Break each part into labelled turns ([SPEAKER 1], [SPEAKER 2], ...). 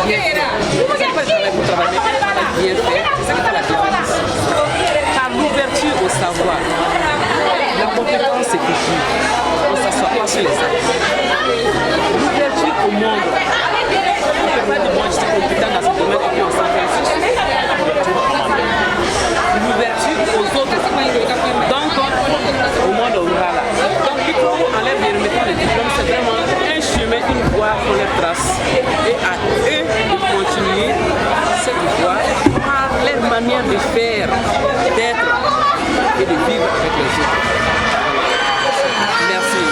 [SPEAKER 1] bien fait. C'est pas le travail pour travailler, mais un travail bien fait. C'est ça qui fait la différence. Car l'ouverture au savoir, la compétence c'est culture. On ne s'assoit pas sur les actes. L'ouverture au monde. On ne peut pas dire moi je suis compétent dans ce domaine et puis on s'en fait. L'ouverture aux autres. Donc, au monde rural. Donc, il faut enlève les remettants les diplômes. C'est vraiment un chemin, une voie qu'on les trace. Et à eux de continuer cette voie par leur manière de faire, d'être et de vivre avec les autres. Merci.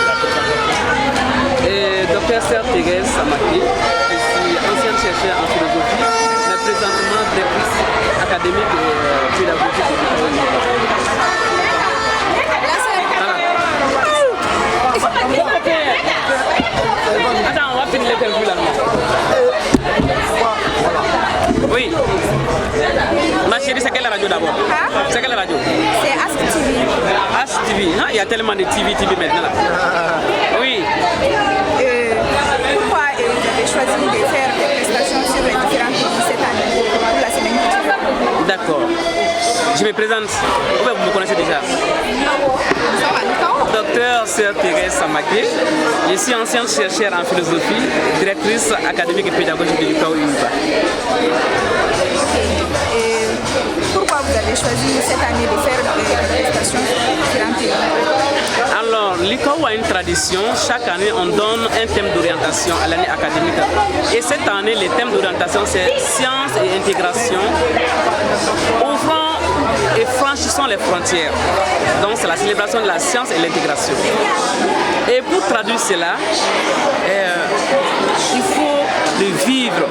[SPEAKER 1] Dr Serre Thérèse Samaki, je suis ancienne chercheure en philosophie, mais présentement directrice académique et pédagogique de Attends, on va finir l'interview là. Oui. Ma chérie, c'est quelle radio d'abord? C'est quelle radio?
[SPEAKER 2] C'est Ask TV.
[SPEAKER 1] Ask TV. Ah, il y a tellement de TV maintenant là. Oui.
[SPEAKER 2] Pourquoi vous avez choisi de faire des prestations sur les différents pays cette année pour la semaine culturelle?
[SPEAKER 1] D'accord. Je me présente. Vous me connaissez déjà. Docteur Serre Thérèse Samaki. Je suis ancienne chercheure en philosophie, directrice académique et pédagogique de l'UQAO UNIVA.
[SPEAKER 2] Et pourquoi vous avez choisi cette année de faire des prestations sur différents pays?
[SPEAKER 1] Alors, l'UQAO a une tradition. Chaque année, on donne un thème d'orientation à l'année académique. Et cette année, le thème d'orientation, c'est sciences et intégration. Ouvrons et franchissons les frontières. Donc, c'est la célébration de la science et l'intégration. Et pour traduire cela, il faut le vivre.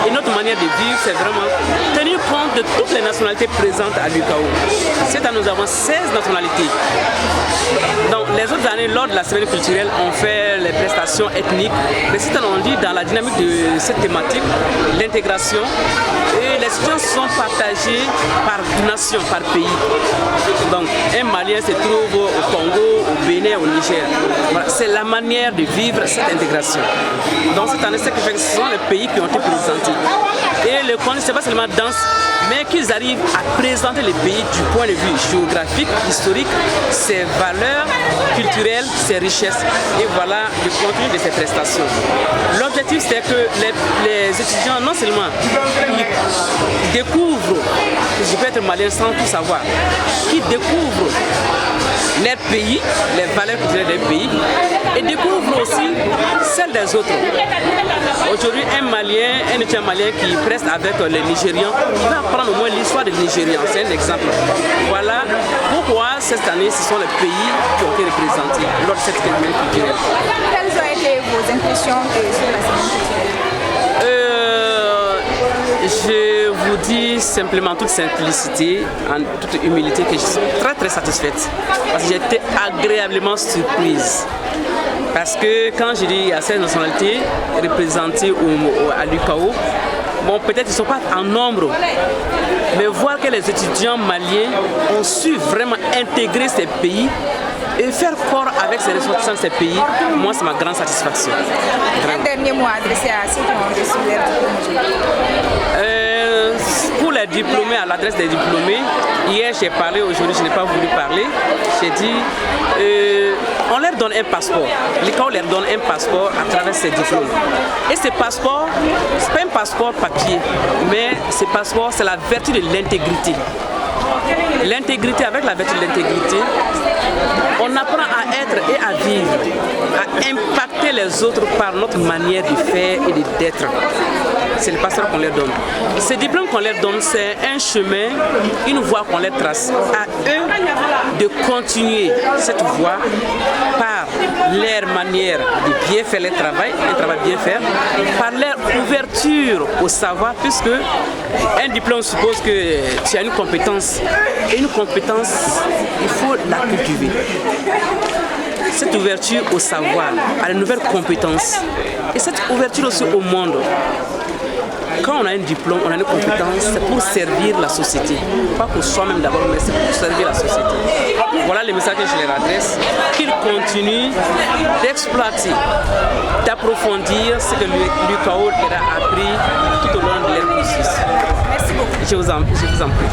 [SPEAKER 1] Et notre manière de vivre, c'est vraiment tenir compte de toutes les nationalités présentes à l'UQAO. Cette année, nous avons 16 nationalités. Donc, les autres années, lors de la semaine culturelle, on fait les prestations ethniques. Mais cette année, on dit dans la dynamique de cette thématique, l'intégration. Et les sciences sont partagées par nation, par pays. Donc, un Malien se trouve au Congo, au Bénin, au Niger. Voilà, c'est la manière de vivre cette intégration. Donc, cette année, ce sont les pays qui ont été présentés. Et le concept, ce n'est pas seulement danse, mais qu'ils arrivent à présenter les pays du point de vue géographique, historique, ses valeurs culturelles, ses richesses. Et voilà le contenu de ces prestations. L'objectif, c'est que les étudiants, non seulement ils découvrent, je peux être malien sans tout savoir, qu'ils découvrent leur pays, les valeurs culturelles des pays, et découvrent aussi celles des autres. Aujourd'hui, un étudiant malien qui preste avec les Nigérians, il va apprendre au moins l'histoire des Nigérians. C'est un exemple. Voilà pourquoi cette année, ce sont les pays qui ont été représentés lors de cette semaine culturelle.
[SPEAKER 2] Quelles ont été vos impressions sur la semaine culturelle?
[SPEAKER 1] Je vous dis simplement toute simplicité, en toute humilité, que je suis très très satisfaite. Parce que j'ai été agréablement surprise. Parce que quand je dis il y a 16 nationalités représentées à l'UQAO, bon, peut-être ils ne sont pas en nombre, mais voir que les étudiants maliens ont su vraiment intégrer ces pays et faire corps avec ces ressortissants de ces pays, moi c'est ma grande satisfaction.
[SPEAKER 2] Un dernier mot adressé à ceux qui ont reçu leur diplôme.
[SPEAKER 1] Pour les diplômés, à l'adresse des diplômés, hier j'ai parlé, aujourd'hui je n'ai pas voulu parler, j'ai dit on leur donne un passeport, l'UQAO leur donne un passeport à travers ces diplômes. Et ce passeport, ce n'est pas un passeport papier, mais ce passeport c'est la vertu de l'intégrité. L'intégrité, avec la vertu de l'intégrité, on apprend à être et à vivre, à impacter les autres par notre manière de faire et d'être. C'est le passeport qu'on leur donne. Ces diplômes qu'on leur donne, c'est un chemin, une voie qu'on leur trace. À eux de continuer cette voie par leur manière de bien faire leur travail, un travail bien fait, par leur ouverture au savoir, puisque un diplôme suppose que tu as une compétence. Et une compétence, il faut la cultiver. Cette ouverture au savoir, à la nouvelle compétence, et cette ouverture aussi au monde. quand on a un diplôme, on a une compétence, c'est pour servir la société. Pas pour soi-même d'abord, mais c'est pour servir la société. Voilà le message que je leur adresse, qu'ils continuent d'exploiter, d'approfondir ce que l'UCAO leur a appris tout au long de leur cursus.
[SPEAKER 2] Merci beaucoup.
[SPEAKER 1] Je vous en prie.